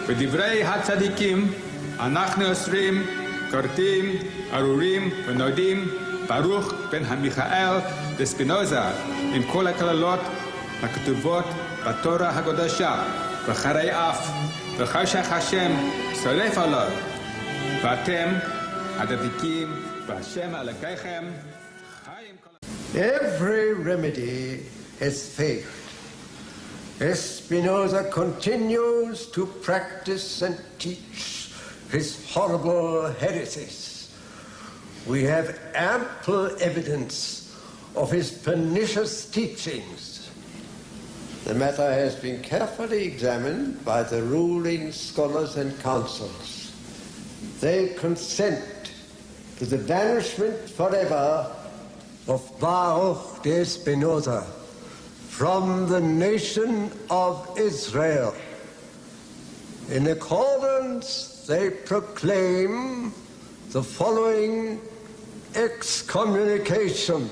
ודברי הצדיקים, אנחנו אוסרים, כורתים, ארורים ונודים, ברוך בן המיכאל דספינוזה, עם כל הקללות הכתובות בתורה הקדושה, וחרי אף, וחשך השם שורף עליו, ואתם הדבקים בהשם אלוקיכם חיים כל... Every remedy has failed. As Spinoza continues to practice and teach his horrible heresies, we have ample evidence of his pernicious teachings. The matter has been carefully examined by the ruling scholars and councils. They consent to the banishment forever of Baruch de Spinoza from the nation of Israel. In accordance, they proclaim the following excommunication.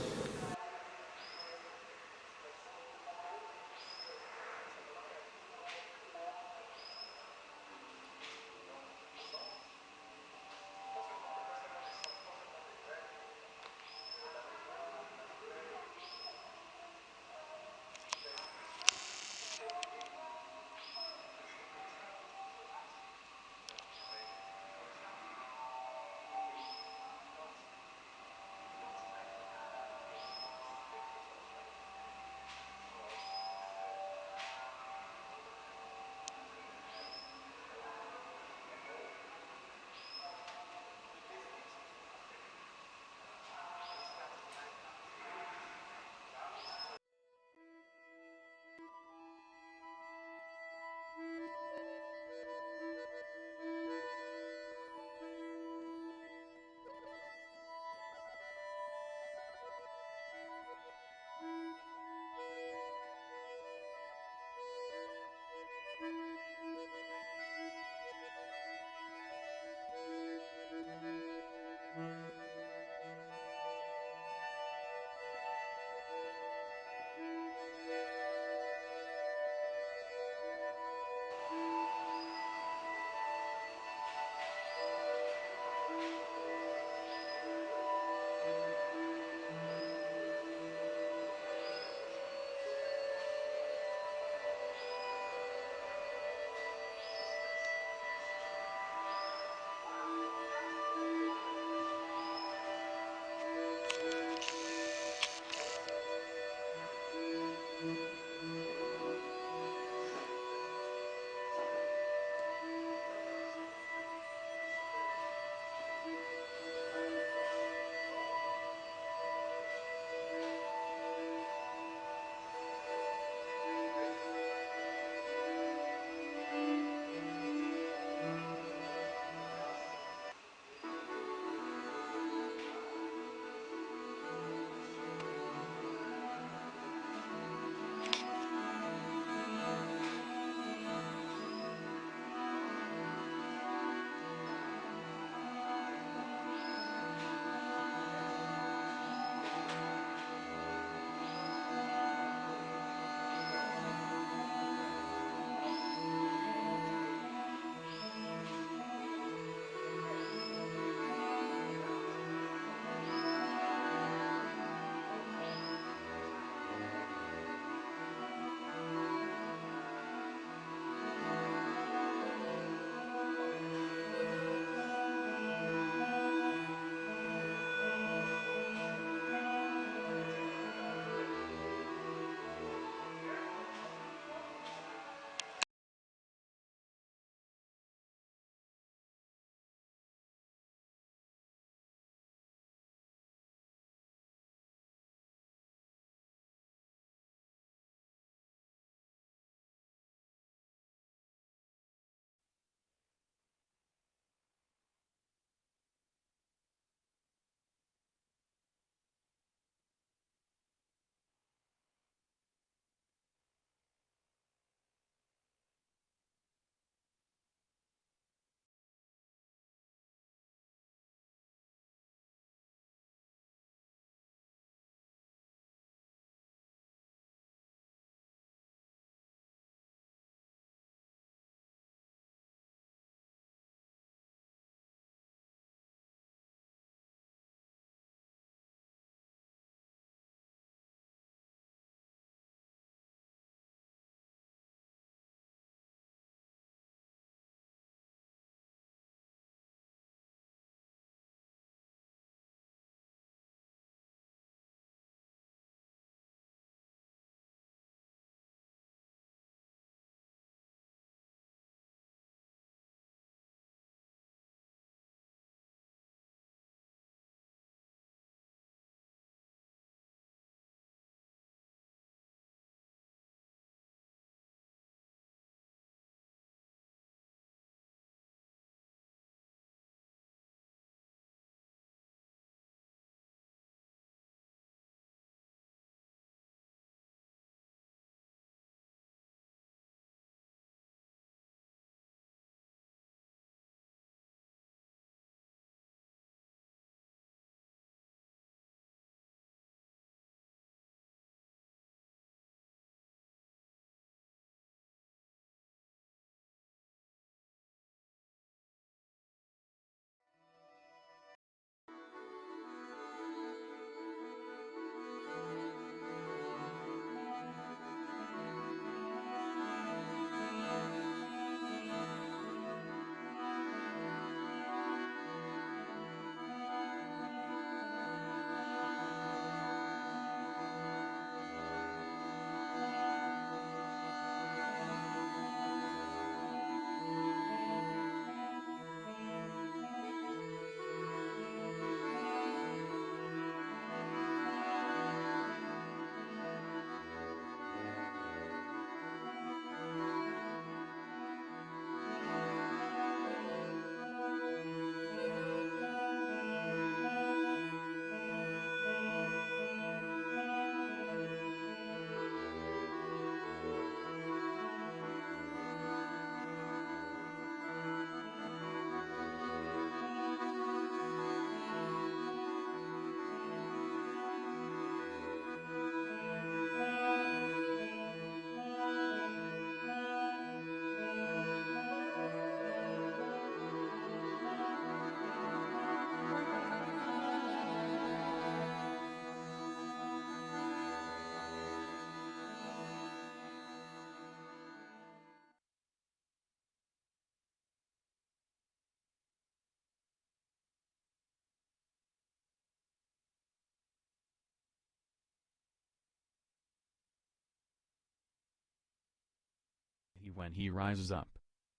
when he rises up.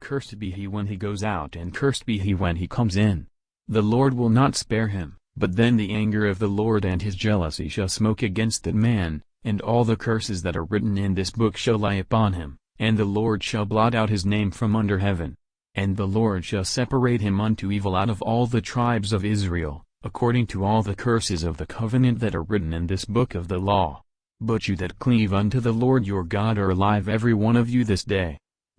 Cursed be he when he goes out, and cursed be he when he comes in. The Lord will not spare him, but then the anger of the Lord and his jealousy shall smoke against that man, and all the curses that are written in this book shall lie upon him, and the Lord shall blot out his name from under heaven. And the Lord shall separate him unto evil out of all the tribes of Israel, according to all the curses of the covenant that are written in this book of the law. But you that cleave unto the Lord your God are alive every one of you this day.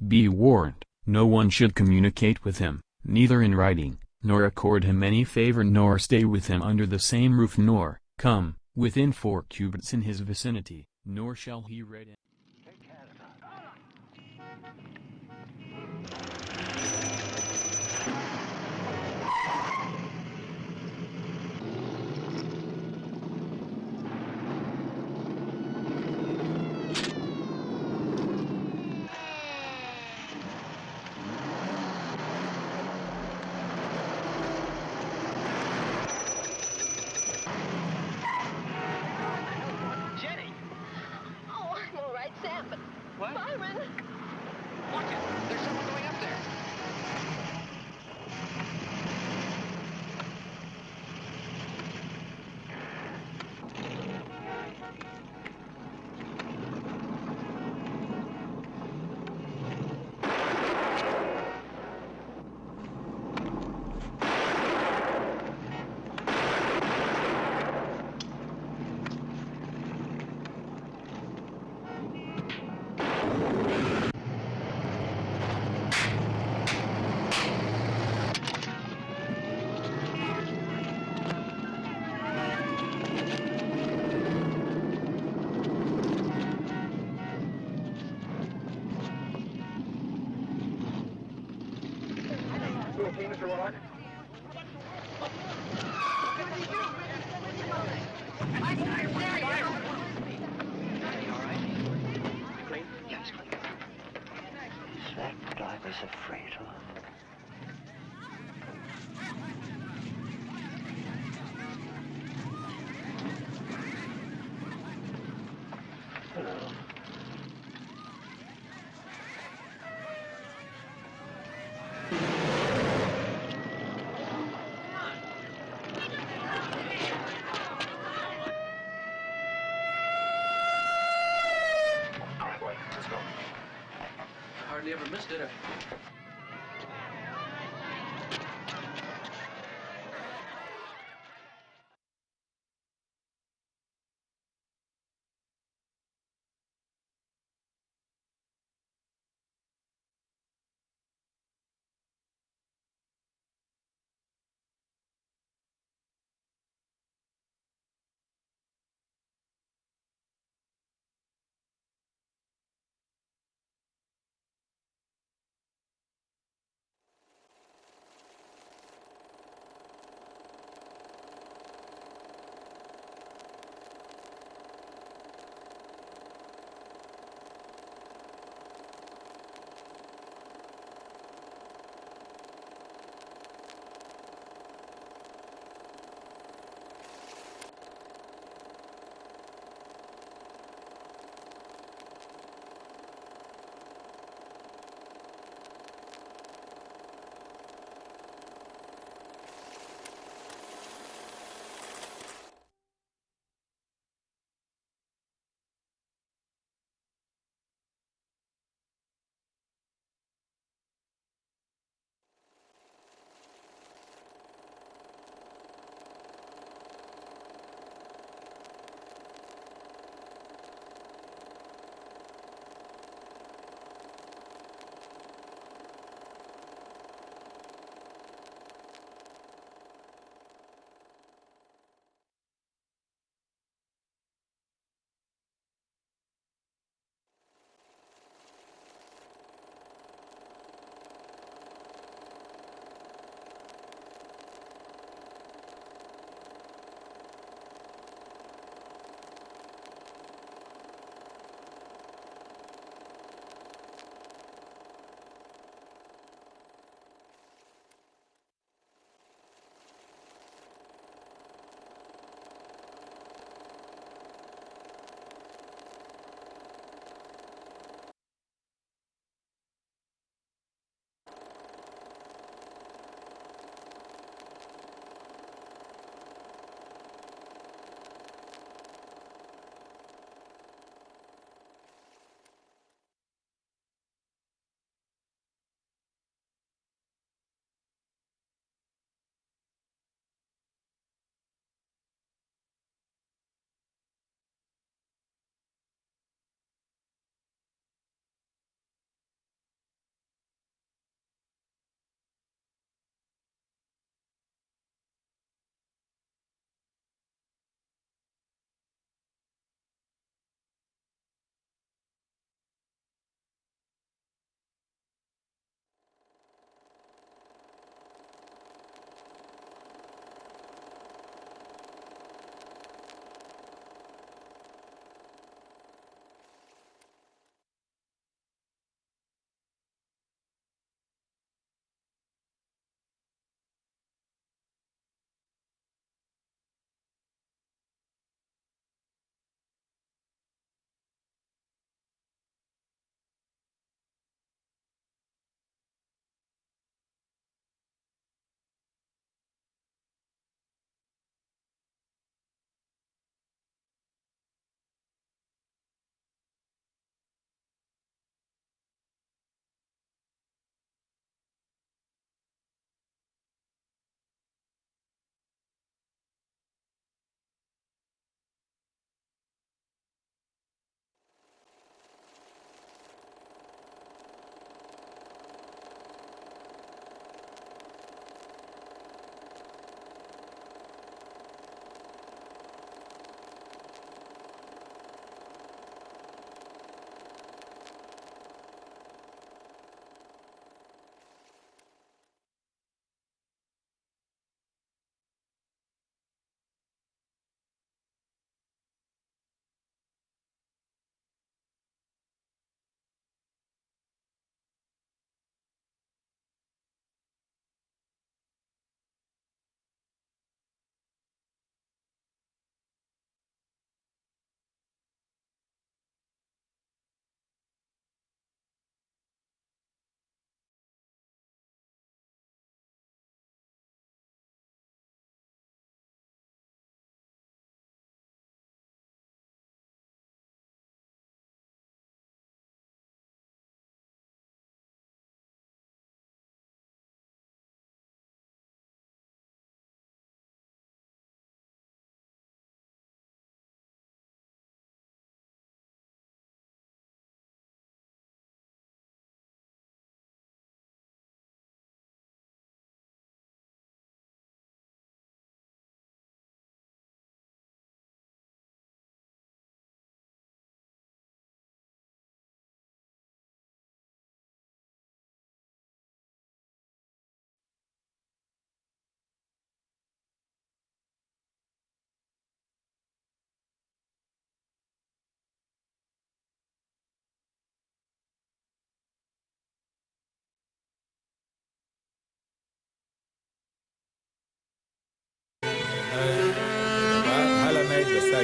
Be warned, no one should communicate with him, neither in writing, nor accord him any favor, nor stay with him under the same roof, nor come within 4 cubits in his vicinity, nor shall he read it. That I was afraid of. Hello. Let's go. Hardly ever missed it.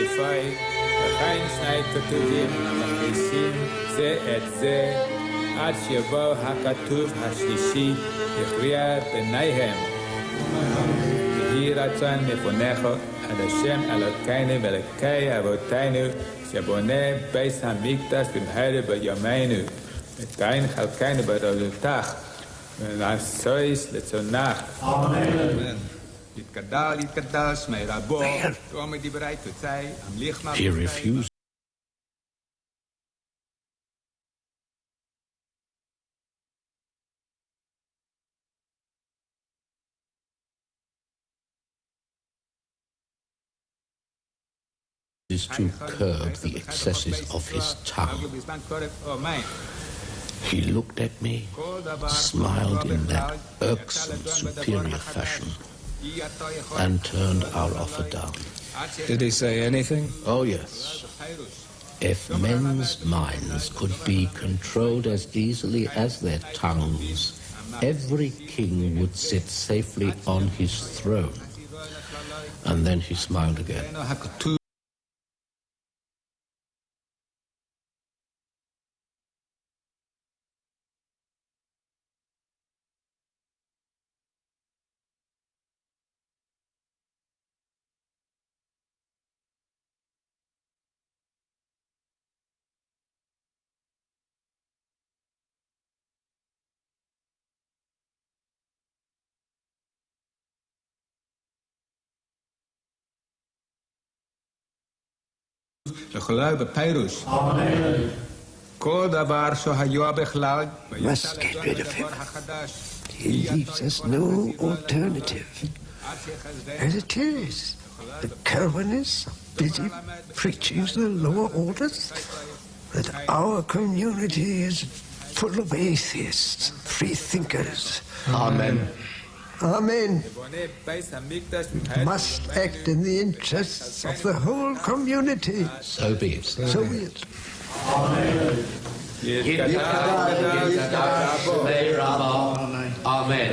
חיפאי, וכן שני כתובים המכניסים זה את זה, עד שיבוא הכתוב השלישי, יכריע ביניהם. יהי רצון לפניך, עד השם אלוקינו ואלוקי אבותינו, שבונה בית המקדש במהרה בימינו, ותן חלקנו ברבותך, ונעשויס לצונך. אמן. יתגדל, יתגדל, שמי רבו, תאמר דברי תוצאי, המליך מה... He refused to curb the excesses of his tongue. He looked at me, smiled in that irksome, superior fashion, and turned our offer down. Did he say anything? Oh, yes. If men's minds could be controlled as easily as their tongues, every king would sit safely on his throne. And then he smiled again. לחולל בפירוש. כל דבר שהיה בכלל... Must get rid of him. He leaves us no alternative. As it is, the Calvinists are busy preaching to the lower orders that our community is full of atheists, free thinkers. Amen. Amen. Must act in the interests of the whole community. So be it. So be it. Amen. Amen.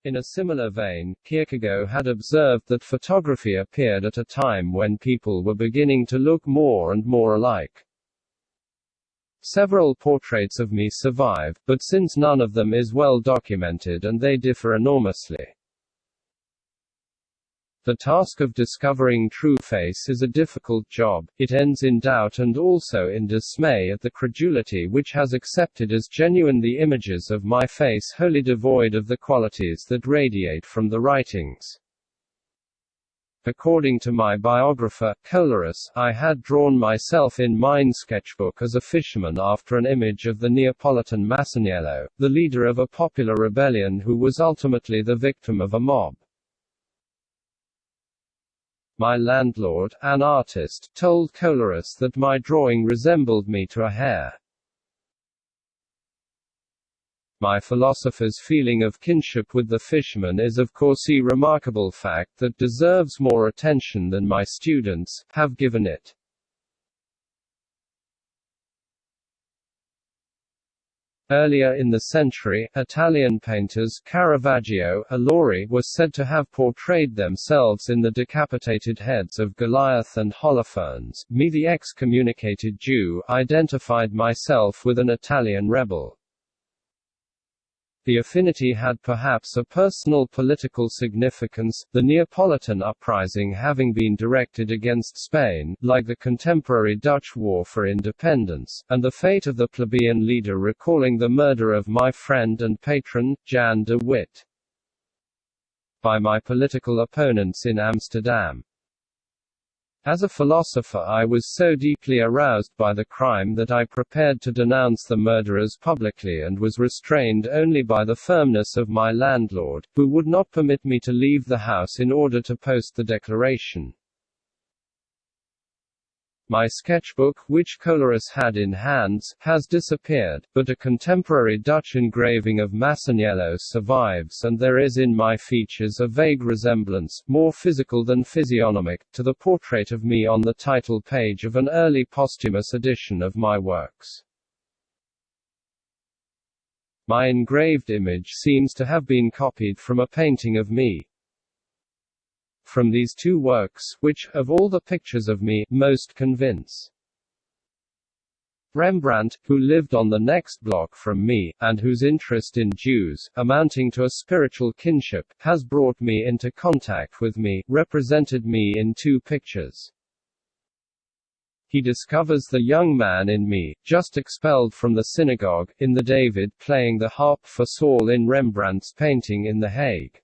In a similar vein, Kierkegaard had observed that photography appeared at a time when people were beginning to look more and more alike. Several portraits of me survive, but since none of them is well documented and they differ enormously. The task of discovering true face is a difficult job. It ends in doubt and also in dismay at the credulity which has accepted as genuine the images of my face wholly devoid of the qualities that radiate from the writings. According to my biographer, Colerus, I had drawn myself in mine sketchbook as a fisherman after an image of the Neapolitan Masaniello, the leader of a popular rebellion who was ultimately the victim of a mob. My landlord, an artist, told Colerus that my drawing resembled me to a hair. My philosopher's feeling of kinship with the fisherman is of course a remarkable fact that deserves more attention than my students have given it. Earlier in the century, Italian painters Caravaggio, Allori were said to have portrayed themselves in the decapitated heads of Goliath and Holofernes. Me, the excommunicated Jew, identified myself with an Italian rebel. The affinity had perhaps a personal political significance, the Neapolitan uprising having been directed against Spain, like the contemporary Dutch War for Independence, and the fate of the plebeian leader recalling the murder of my friend and patron, Jan de Witt, by my political opponents in Amsterdam. As a philosopher I was so deeply aroused by the crime that I prepared to denounce the murderers publicly and was restrained only by the firmness of my landlord, who would not permit me to leave the house in order to post the declaration. My sketchbook, which Colerus had in hands, has disappeared, but a contemporary Dutch engraving of Masaniello survives and there is in my features a vague resemblance, more physical than physiognomic, to the portrait of me on the title page of an early posthumous edition of my works. My engraved image seems to have been copied from a painting of me. From these two works, which, of all the pictures of me, most convince. Rembrandt, who lived on the next block from me, and whose interest in Jews, amounting to a spiritual kinship, has brought me into contact with me, represented me in two pictures. He discovers the young man in me, just expelled from the synagogue, in the David playing the harp for Saul in Rembrandt's painting in The Hague.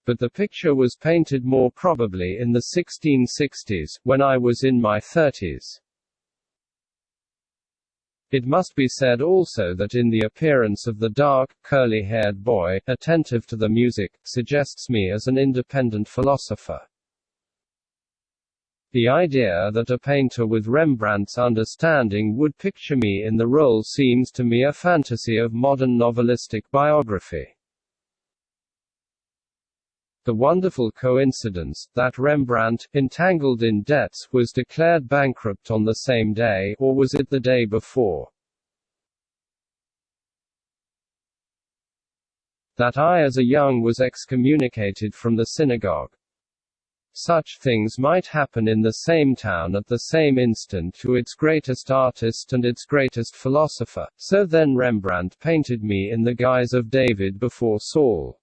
But the picture was painted more probably in the 1660s, when I was in my 30s. It must be said also that in the appearance of the dark, curly-haired boy, attentive to the music, suggests me as an independent philosopher. The idea that a painter with Rembrandt's understanding would picture me in the role seems to me a fantasy of modern novelistic biography. The wonderful coincidence, that Rembrandt, entangled in debts, was declared bankrupt on the same day, or was it the day before? That I as a young was excommunicated from the synagogue. Such things might happen in the same town at the same instant to its greatest artist and its greatest philosopher, so then Rembrandt painted me in the guise of David before Saul.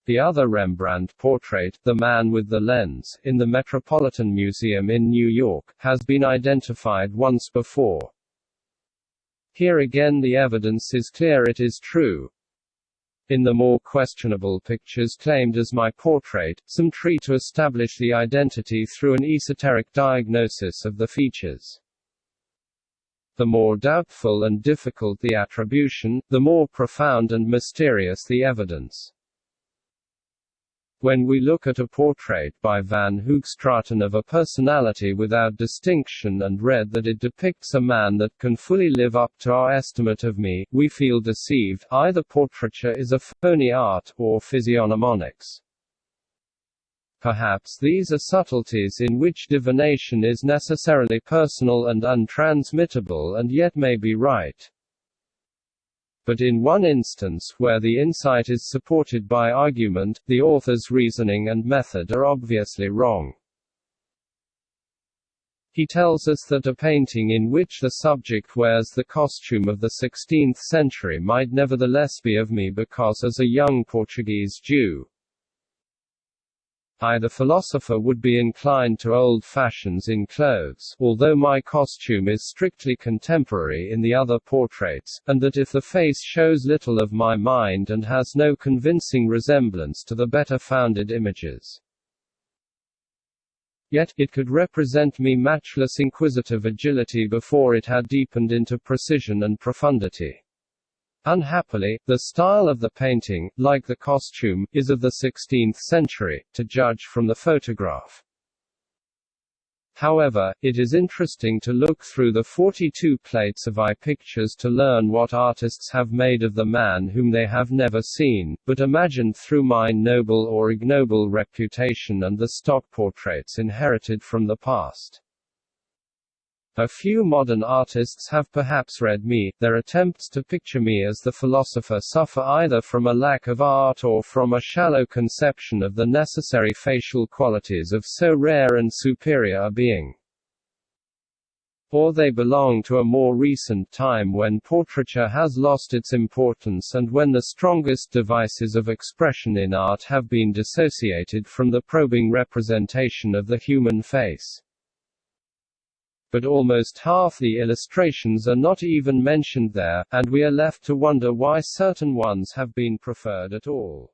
The other Rembrandt portrait, The Man with the Lens, in the Metropolitan Museum in New York, has been identified once before. Here again the evidence is clear it is true. In the more questionable pictures claimed as my portrait, some try to establish the identity through an esoteric diagnosis of the features. The more doubtful and difficult the attribution, the more profound and mysterious the evidence. When we look at a portrait by Van Hoogstraten of a personality without distinction and read that it depicts a man that can fully live up to our estimate of me, we feel deceived. Either portraiture is a phony art, or physiognomonics. Perhaps these are subtleties in which divination is necessarily personal and untransmittable and yet may be right. But in one instance, where the insight is supported by argument, the author's reasoning and method are obviously wrong. He tells us that a painting in which the subject wears the costume of the 16th century might nevertheless be of me because, as a young Portuguese Jew, I, the philosopher, would be inclined to old fashions in clothes, although my costume is strictly contemporary in the other portraits, and that if the face shows little of my mind and has no convincing resemblance to the better founded images, yet it could represent me matchless inquisitive agility before it had deepened into precision and profundity. Unhappily, the style of the painting, like the costume, is of the 16th century, to judge from the photograph. However, it is interesting to look through the 42 plates of eye pictures to learn what artists have made of the man whom they have never seen, but imagined through my noble or ignoble reputation and the stock portraits inherited from the past. A few modern artists have perhaps read me. Their attempts to picture me as the philosopher suffer either from a lack of art or from a shallow conception of the necessary facial qualities of so rare and superior a being. Or they belong to a more recent time when portraiture has lost its importance and when the strongest devices of expression in art have been dissociated from the probing representation of the human face. But almost half the illustrations are not even mentioned there, and we are left to wonder why certain ones have been preferred at all.